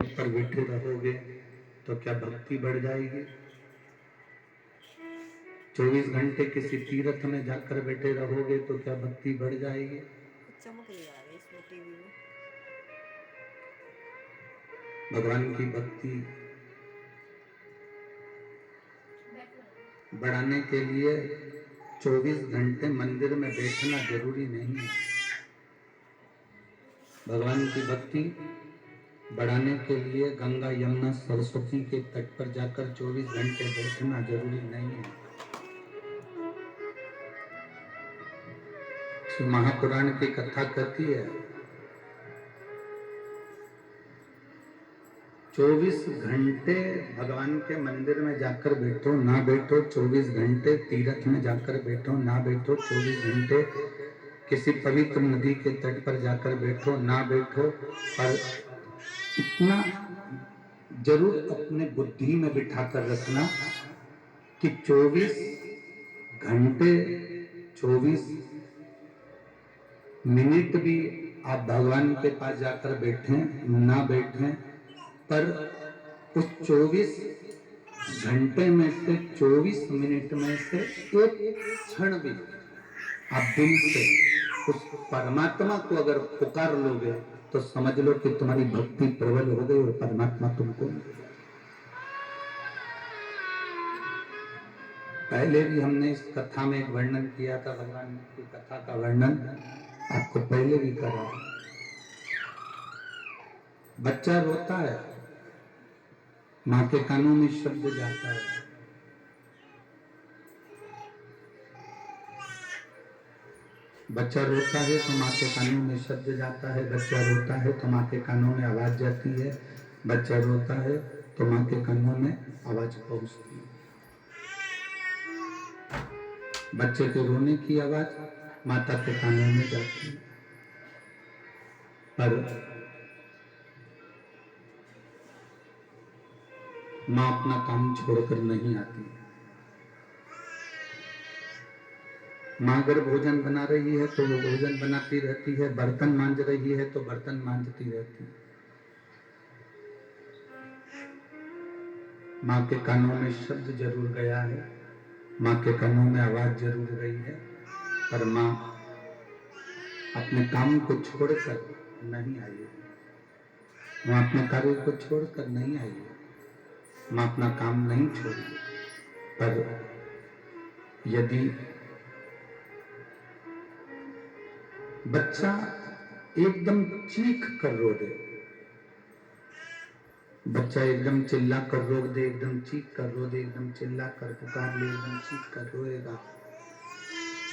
पर बैठे रहोगे तो क्या भक्ति बढ़ जाएगी? 24 घंटे किसी तीर्थ में जाकर बैठे रहोगे तो क्या भक्ति बढ़ जाएगी? चमक नहीं आ रही इसमें टीवी में। भगवान की भक्ति बढ़ाने के लिए 24 घंटे मंदिर में बैठना जरूरी नहीं है। भगवान की भक्ति बढ़ाने के लिए गंगा यमुना सरस्वती के तट पर जाकर 24 घंटे बैठना जरूरी नहीं है। श्री महापुराण की कथा कहती है 24 घंटे भगवान के मंदिर में जाकर बैठो ना बैठो, 24 घंटे तीर्थ में जाकर बैठो ना बैठो, 24 घंटे किसी पवित्र नदी के तट पर जाकर बैठो ना बैठो, पर इतना जरूर अपने बुद्धि में बिठाकर रखना कि 24 घंटे 24 मिनट भी आप भगवान के पास जाकर बैठें ना बैठें, पर उस 24 घंटे में से 24 मिनट में से एक क्षण भी आप दिल से उस परमात्मा को अगर पुकार लोगे तो समझ लो कि तुम्हारी भक्ति प्रबल हो गई और परमात्मा तुमको मिल गया। पहले भी हमने इस कथा में एक वर्णन किया था, भगवान की कथा का वर्णन आपको पहले भी करा। बच्चा रोता है, माँ के कानों में शब्द जाता है, बच्चा रोता है तो माँ के कानों में शब्द जाता है, बच्चा रोता है तो माँ के कानों में आवाज जाती है, बच्चा रोता है तो माँ के कानों में आवाज पहुंचती है। बच्चे के रोने की आवाज माता के कानों में जाती है, पर माँ अपना काम छोड़कर नहीं आती। माँ अगर भोजन बना रही है तो वो भोजन बनाती रहती है, बर्तन मांज रही है तो बर्तन मांजती रहती है। माँ के कानों में शब्द जरूर गया है, माँ के कानों में आवाज जरूर गई है, पर माँ अपने काम को छोड़कर नहीं आई है, माँ अपने कार्य को छोड़कर नहीं आई है, माँ अपना काम नहीं छोड़ी। पर यदि बच्चा एकदम चीख कर रो दे, बच्चा एकदम चिल्ला कर रो दे, एकदम चीख कर रो दे, एकदम चिल्ला कर पुकार ले, एकदम चीख कर रोएगा,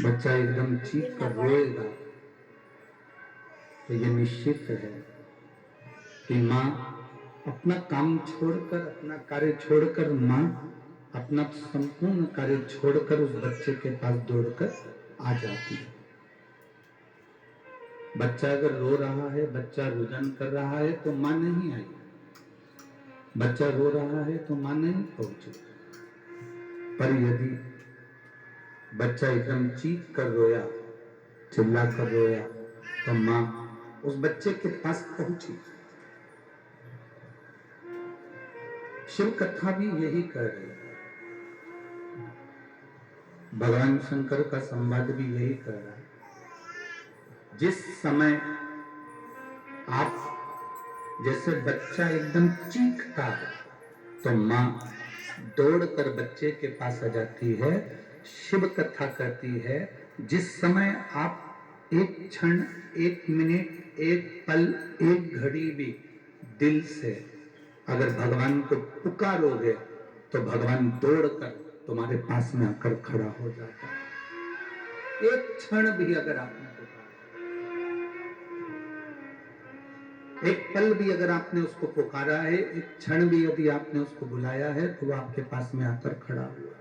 बच्चा एकदम चीख कर रोएगा, तो ये निश्चित है कि माँ अपना काम छोड़कर, अपना कार्य छोड़कर, माँ अपना संपूर्ण कार्य छोड़कर उस बच्चे के पास दौड़कर आ जाती है। बच्चा अगर रो रहा है, बच्चा रुदन कर रहा है तो माँ नहीं आई, बच्चा रो रहा है तो माँ नहीं पहुंची। पर यदि बच्चा एकदम चीख कर रोया, चिल्ला कर रोया, तो माँ उस बच्चे के पास पहुंची। शिव कथा भी यही कर रही है, भगवान शंकर का संवाद भी यही कर रहा है। जिस समय आप जैसे बच्चा एकदम चीखता है तो माँ दौड़कर बच्चे के पास आ जाती है। शिव कथा कहती है जिस समय आप एक क्षण, एक मिनट, एक पल, एक घड़ी भी दिल से अगर भगवान को पुकारोगे तो भगवान दौड़कर तुम्हारे पास में आकर खड़ा हो जाता है। एक क्षण भी अगर आपने पुकारा, एक पल भी अगर आपने उसको पुकारा है, एक क्षण भी यदि आपने उसको बुलाया है तो वो आपके पास में आकर खड़ा हुआ।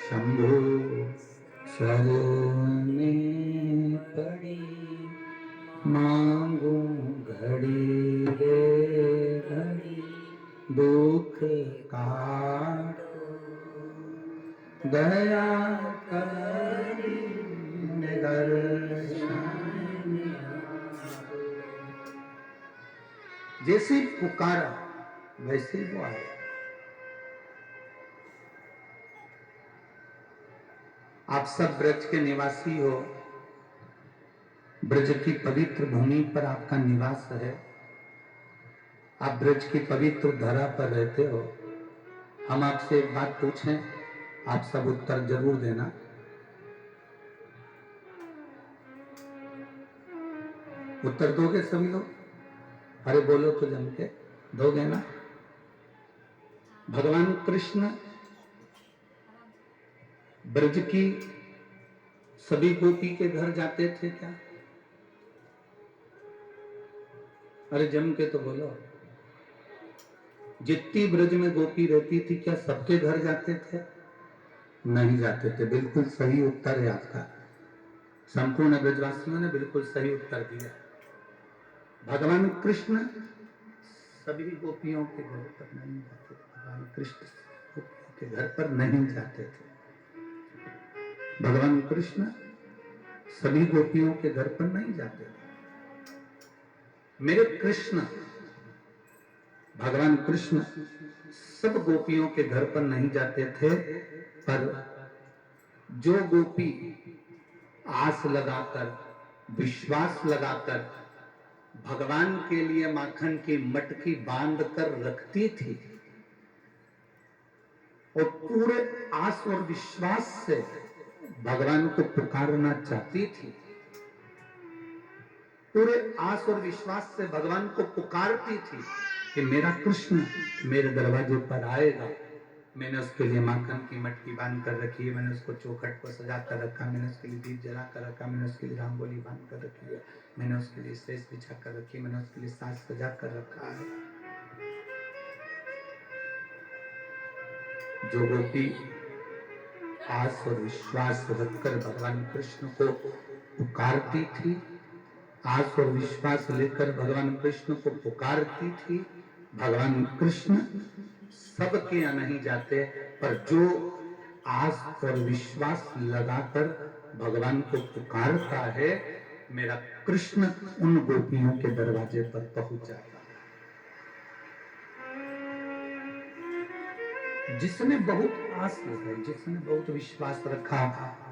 शंभो शरणे पड़ी मांगू घड़ी रे घड़ी, दुख काटो दया करी दर्शन। जैसे ही पुकारा वैसे ही वो आया। आप सब ब्रज के निवासी हो, ब्रज की पवित्र भूमि पर आपका निवास है, आप ब्रज की पवित्र धरा पर रहते हो। हम आपसे एक बात पूछें, आप सब उत्तर जरूर देना। उत्तर दोगे सभी लोग? अरे बोलो तो जम के, दोगे ना? भगवान कृष्ण ब्रज की सभी गोपी के घर जाते थे क्या? अरे जम के तो बोलो। जितनी ब्रज में गोपी रहती थी क्या सबके घर जाते थे? नहीं जाते थे। बिल्कुल सही उत्तर है आपका। संपूर्ण ब्रजवासियों ने बिल्कुल सही उत्तर दिया। भगवान कृष्ण सभी गोपियों के घर पर नहीं जाते थे। भगवान कृष्ण गोपियों के घर पर नहीं जाते थे। भगवान कृष्ण सभी गोपियों के घर पर नहीं जाते थे। मेरे कृष्ण भगवान कृष्ण सब गोपियों के घर पर नहीं जाते थे, पर जो गोपी आस लगाकर, विश्वास लगाकर भगवान के लिए माखन की मटकी बांध कर रखती थी और पूरे आस और विश्वास से भगवान को पुकारना चाहती थी, पूरे आस और विश्वास से भगवान को पुकारती थी कि मेरा कृष्ण मेरे दरवाजे पर आएगा। मैंने उसके लिए माखन की मटकी बांध कर रखी है, मैंने उसको चौखट को सजा कर रखा, मैंने उसके लिए दीप जला कर रखा, मैंने उसके लिए रंगोली बांध कर रखी है, मैंने उसके लिए स्टेज बिछा कर रखी है, मैंने उसके लिए साज सजा कर रखा है। जो गोपी आस और विश्वास रखकर भगवान कृष्ण को पुकारती थी, आस और विश्वास लेकर भगवान कृष्ण को पुकारती थी, भगवान कृष्ण सबके यहाँ नहीं जाते, पर जो आस और विश्वास लगाकर भगवान को पुकारता है, मेरा कृष्ण उन गोपियों के दरवाजे पर पहुंच जाता है। जिसने बहुत आस लगाई, जिसने बहुत विश्वास रखा,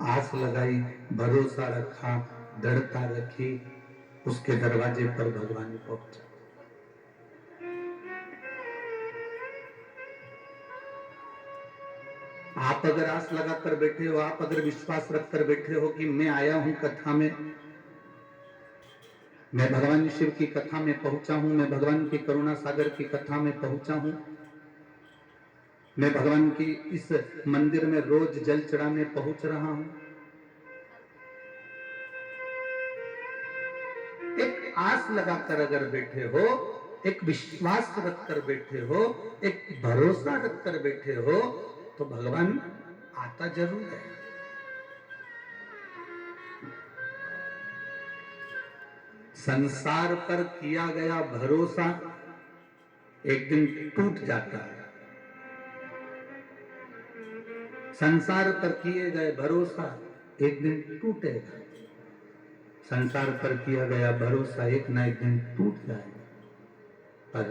आस लगाई, भरोसा रखा, दृढ़ता रखी, उसके दरवाजे पर भगवान पहुंचा। आप अगर आस लगाकर बैठे हो, आप अगर विश्वास रखकर बैठे हो कि मैं आया हूं कथा में, मैं भगवान शिव की कथा में पहुंचा हूं, मैं भगवान की करुणा सागर की कथा में पहुंचा हूं, मैं भगवान की इस मंदिर में रोज जल चढ़ाने पहुंच रहा हूं, एक आस लगाकर अगर बैठे हो, एक विश्वास रखकर बैठे हो, एक भरोसा रखकर बैठे हो, तो भगवान आता जरूर है। संसार पर किया गया भरोसा एक दिन टूट जाता है। संसार पर किए गए भरोसा एक दिन टूटेगा। संसार पर किया गया भरोसा एक ना एक दिन टूट जाएगा, पर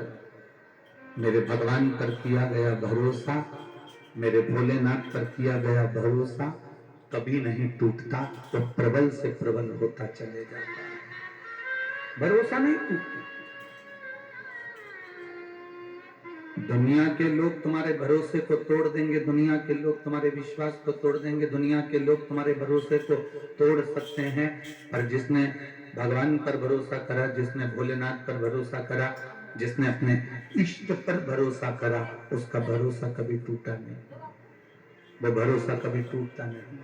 मेरे भगवान पर किया गया भरोसा, मेरे भोलेनाथ पर किया गया भरोसा कभी नहीं टूटता, तो प्रबल से प्रबल होता चले जाता है। भरोसा नहीं टूटता। दुनिया के लोग तुम्हारे भरोसे को तोड़ देंगे, दुनिया के लोग तुम्हारे विश्वास को तोड़ देंगे, दुनिया के लोग तुम्हारे भरोसे को तोड़ सकते हैं, पर जिसने भगवान पर भरोसा करा, जिसने भोलेनाथ पर भरोसा करा, जिसने अपने इष्ट पर भरोसा करा, उसका भरोसा कभी टूटा नहीं, वो भरोसा कभी टूटता नहीं।